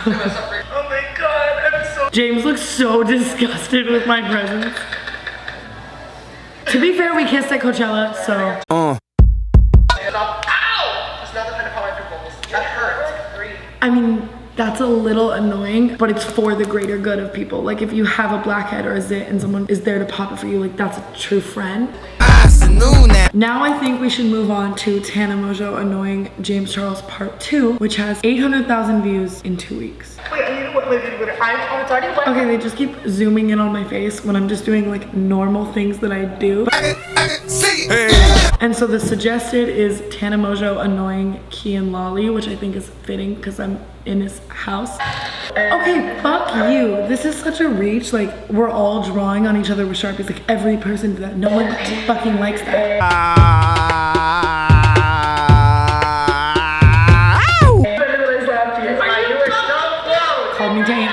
Oh my god, I'm so... James looks so disgusted with my presence. To be fair, we kissed at Coachella, so. Ow! It's not the kind of how I pimples. That hurts. I mean, that's a little annoying, but it's for the greater good of people. Like if you have a blackhead or a zit and someone is there to pop it for you, like that's a true friend. Now I think we should move on to Tana Mongeau annoying James Charles part 2, which has 800,000 views in 2 weeks. Wait, I need to wet my baby glitter. It's already wet. Okay, they just keep zooming in on my face when I'm just doing like normal things that I do. And so the suggested is Tana Mongeau annoying Key and Lolly, which I think is fitting because I'm in his house. Okay, fuck you. This is such a reach. Like, we're all drawing on each other with Sharpies. Like, every person did that. No one fucking likes that. Called me taint.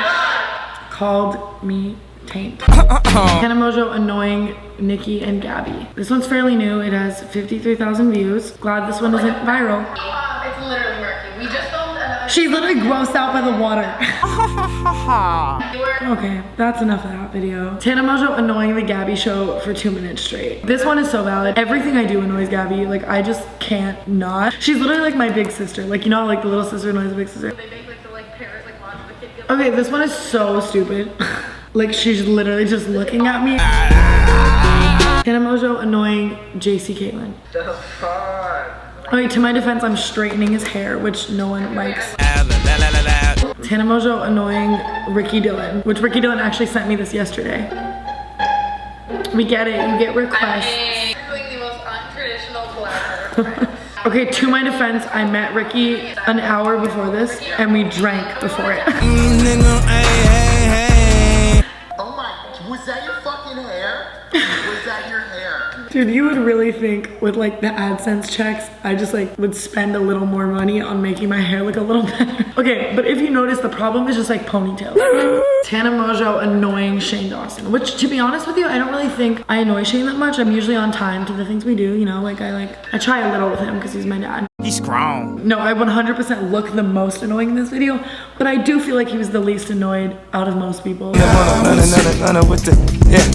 Called me taint. Tana Mongeau annoying Nikki and Gabby. This one's fairly new. It has 53,000 views. Glad this one isn't viral. It's literally murky. We just filmed another. She's literally grossed out by the water. Okay, that's enough of that video. Tana Mongeau annoying the Gabby show for 2 minutes straight. This one is so valid. Everything I do annoys Gabby. Like, I just can't not. She's literally like my big sister. Like, you know how like the little sister annoys the big sister? They make like the pairs like lots of the kids get. Okay, this one is so stupid. Like, she's literally just looking at me. Tana Mongeau annoying JC Caitlin. The fuck? Okay, to my defense, I'm straightening his hair, which no one likes. Tana Mongeau annoying Ricky Dillon, which Ricky Dillon actually sent me this yesterday. We get it, you get requests. You're doing the most untraditional collab. Okay, to my defense, I met Ricky an hour before this, and we drank before it. Oh my, was that your fucking hair? Was that your hair? Dude, you would really think with like the AdSense checks, I just like would spend a little more money on making my hair look a little better. Okay, but if you notice, the problem is just like ponytails. Tana Mongeau annoying Shane Dawson, which to be honest with you, I don't really think I annoy Shane that much. I'm usually on time to the things we do, you know, like I try a little with him because he's my dad. He's grown. No, I 100% look the most annoying in this video, but I do feel like he was the least annoyed out of most people. Yeah.